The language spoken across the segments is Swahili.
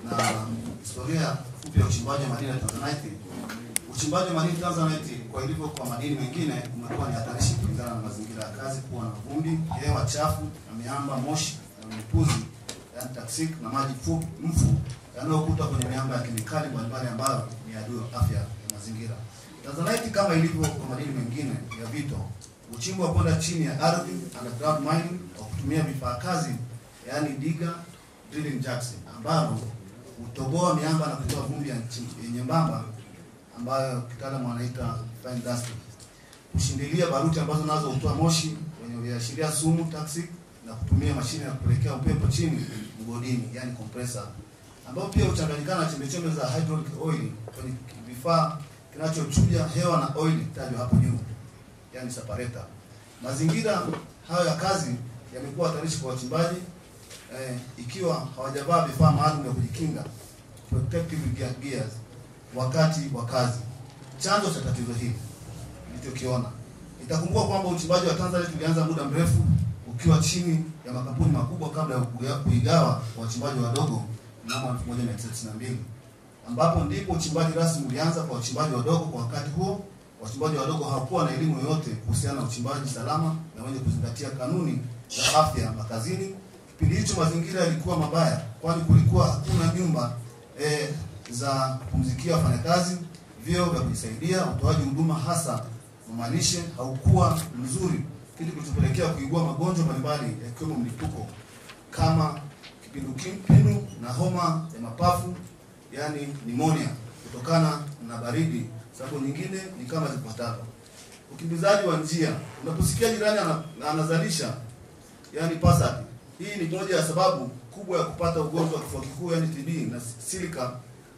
na historia fupi ya uchimbaji wa madini ya Tanzanite. Uchimbaji wa madini Tanzanite kwa ilivyo kwa madini mengine umekuwa ni hatarishi kulingana na mazingira ya kazi, kuwa na vumbi, hewa chafu, na miamba, moshi na mlipuzi, yani toxic, na maji mfu yanayokuta kwenye miamba ya kemikali mbalimbali ambayo ni adui wa afya ya mazingira. Tanzanite kama ilivyo kwa madini mengine ya vito uchimbwa kwenda chini ya ardhi, underground mining, kwa kutumia vifaa kazi, yani digger, drilling jacks, ambao hutoboa miamba na kutoa vumbi ya nyembamba ambayo kitaalamu wanaita fine dust. Kushindilia baruti ambazo nazo hutoa moshi wenye viashiria sumu toxic, na kutumia mashine ya kupelekea upepo chini mgodini, yani compressor, ambao pia huchanganyikana na chembechembe za hydraulic oil kwenye vifaa kinachochuja hewa na oil tajwa hapo juu, yani separator. Mazingira hayo ya kazi yamekuwa hatarishi kwa wachimbaji ikiwa hawajavaa vifaa maalum vya kujikinga, protective gears, wakati wa kazi. Chanzo cha tatizo hili nilichokiona, itakumbuka kwamba uchimbaji wa Tanzanite ulianza muda mrefu ukiwa chini ya makampuni makubwa kabla ya kuigawa kwa wachimbaji wadogo mnamo 1992, ambapo ndipo uchimbaji rasmi ulianza kwa wachimbaji wadogo. Kwa wakati huo wachimbaji wadogo hawakuwa na elimu yoyote kuhusiana na uchimbaji salama na wenye kuzingatia kanuni za afya makazini. Kipindi hicho mazingira yalikuwa mabaya, kwani kulikuwa hakuna nyumba za kupumzikia wafanyakazi, vyoo vya kujisaidia, utoaji huduma hasa mamalishe haukuwa mzuri, kitu kilichopelekea kuibua magonjwa mbalimbali yakiwemo mlipuko kama kipindupindu na homa ya mapafu, yani pneumonia, kutokana na baridi. Sababu nyingine ni kama zifuatazo: ukimbizaji wa njia. Unaposikia jirani anazalisha, yani pasati, hii ni moja ya sababu kubwa ya kupata ugonjwa wa kifua kikuu, yani TB, na silika,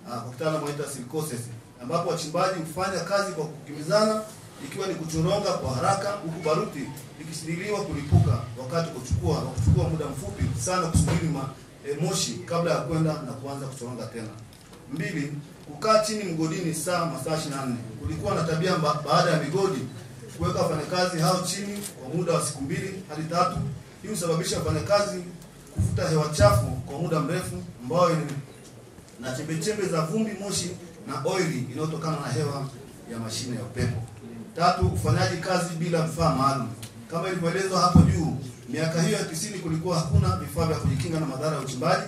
kwa kitaalamu wanaita silicosis, ambapo wachimbaji hufanya kazi kwa kukimbizana, ikiwa ni kuchoronga kwa haraka, huku baruti ikishindiliwa kulipuka wakati kuchukua muda mfupi sana kusubiri moshi kabla ya kwenda na kuanza kuchoronga tena. 2. Kukaa chini mgodini masaa 24. Kulikuwa na tabia baada ya migodi kuweka wafanyakazi hao chini kwa muda wa siku 2 hadi 3. Hii husababisha wafanyakazi kufuta hewa chafu kwa muda mrefu, ambayo na chembechembe za vumbi, moshi na oili inayotokana na hewa ya mashine ya upepo. 3. Ufanyaji kazi bila vifaa maalum. Kama ilivyoelezwa hapo juu, miaka hiyo ya 90 kulikuwa hakuna vifaa vya kujikinga na madhara ya uchimbaji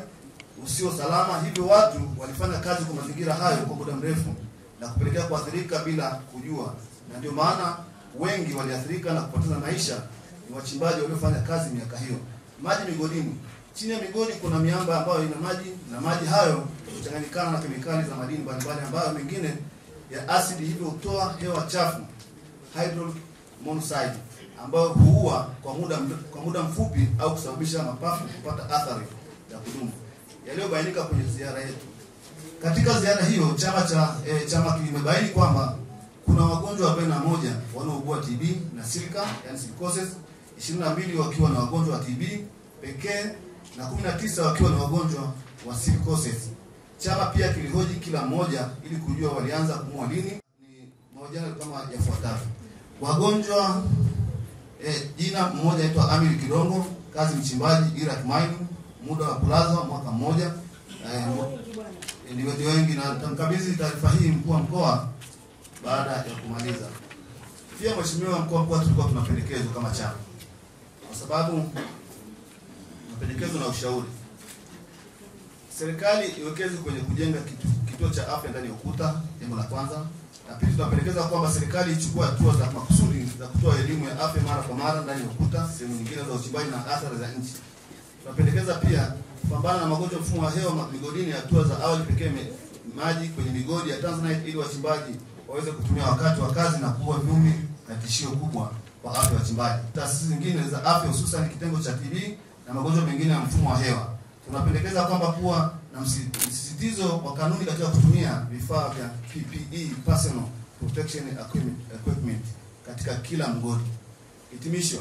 usio salama, hivyo watu walifanya kazi kwa mazingira hayo kwa muda mrefu na kupelekea kuathirika bila kujua, na ndio maana wengi waliathirika na kupoteza maisha ni wachimbaji waliofanya kazi miaka hiyo. Maji migodini. Chini ya migodi kuna miamba ambayo ina maji, na maji hayo huchanganyikana na kemikali za madini mbalimbali ambayo mengine ya asidi, hivyo hutoa hewa chafu, hydrogen monoxide, ambayo huua kwa muda mfupi au kusababisha mapafu kupata athari ya kudumu, yaliyobainika kwenye ziara yetu. Katika ziara hiyo chama kimebaini kwamba kuna wagonjwa 41 wanaougua TB na silika, yani silicosis, 22 wakiwa na wagonjwa wa TB pekee na 19 wakiwa na wagonjwa wa silicosis. Chama pia kilihoji kila mmoja ili kujua walianza kumua lini. Ni mahojiano kama yafuatavyo: wagonjwa, jina mmoja anaitwa Amiri Kidongo, kazi mchimbaji Iraq Mining, muda wa kulazwa mwaka mmoja. Ndio wengi, na tamkabidhi taarifa hii mkuu wa mkoa baada ya kumaliza. Pia mheshimiwa mkuu wa mkoa, tulikuwa tuna pendekezo kama chama, kwa sababu mapendekezo na ushauri, serikali iwekeze kwenye kujenga kituo cha afya ndani ya ukuta, jambo la kwanza. Na pili, tunapendekeza kwamba serikali ichukue hatua za makusudi za kutoa elimu ya afya mara kwa mara ndani ya ukuta, sehemu nyingine za uchimbaji na athari za nchi. Tunapendekeza pia kupambana na magonjwa mfumo wa hewa migodini, hatua za awali pekee maji kwenye migodi ya Tanzanite, ili wachimbaji waweze kutumia wakati wa kazi na kuua vumbi na tishio kubwa kwa afya ya wachimbaji. Taasisi zingine za afya, hususan kitengo cha TB na magonjwa mengine ya mfumo wa hewa, tunapendekeza kwamba kuwa na msisitizo wa kanuni katika kutumia vifaa vya PPE, personal protection equipment, katika kila mgodi. Hitimisho: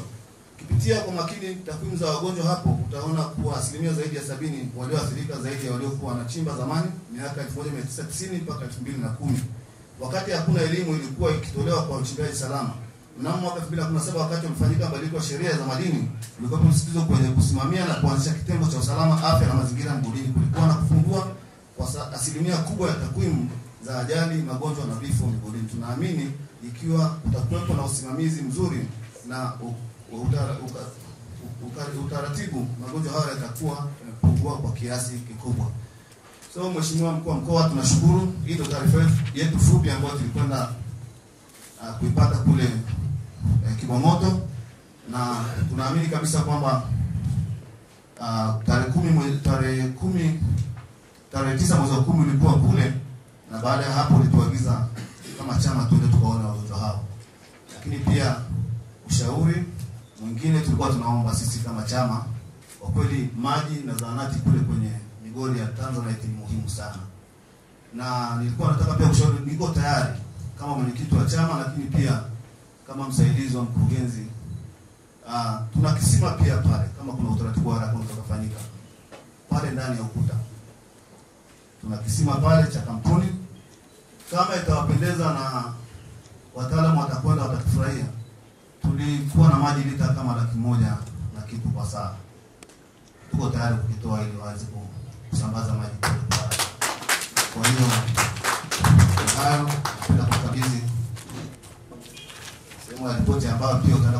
kipitia kwa makini takwimu za wagonjwa hapo, utaona kuwa asilimia zaidi ya 70 walioathirika zaidi ya waliokuwa wanachimba zamani miaka 1990 mpaka 2010, wakati hakuna elimu ilikuwa ikitolewa kwa uchimbaji salama. Mnamo mwaka 2017, wakati umefanyika mabadiliko ya sheria za madini, kulikuwa msisitizo kwenye kusimamia na kuanzisha kitengo cha usalama, afya na mazingira mgodini. Kulikuwa na kufungua asilimia kubwa ya takwimu za ajali, magonjwa na vifo migodini. Tunaamini ikiwa kutakuwepo na usimamizi mzuri na utaratibu, magonjwa haya yatakuwa yamepungua kwa kiasi kikubwa. So Mheshimiwa Mkuu wa Mkoa, tunashukuru. Hii ndio taarifa yetu fupi ambayo tulikwenda kuipata kule Kibomoto, na tunaamini kabisa kwamba tarehe 9 mwezi wa 10 ulikuwa kule, na baada ya hapo ulituagiza kama chama tuende tukaone wagonjwa hao. Lakini pia ushauri mwingine tulikuwa tunaomba sisi kama chama, kwa kweli maji na zahanati kule kwenye migodi ya Tanzanite ni muhimu sana. Na nilikuwa nataka pia kushauri, niko tayari kama mwenyekiti wa chama, lakini pia kama msaidizi wa mkurugenzi, tuna kisima pia pale, kama kuna utaratibu wa haraka utakafanyika pale ndani ya ukuta. Tuna kisima pale cha kampuni, kama itawapendeza na wataalamu watakwenda watakufurahia. Tulikuwa na maji lita kama 100,000 na kitu kwa saa. Tuko tayari kukitoa ili waweze kusambaza maji pale. Kwa hiyo hayo napenda kukabidhi sehemu ya ripoti ambayo pia utaenda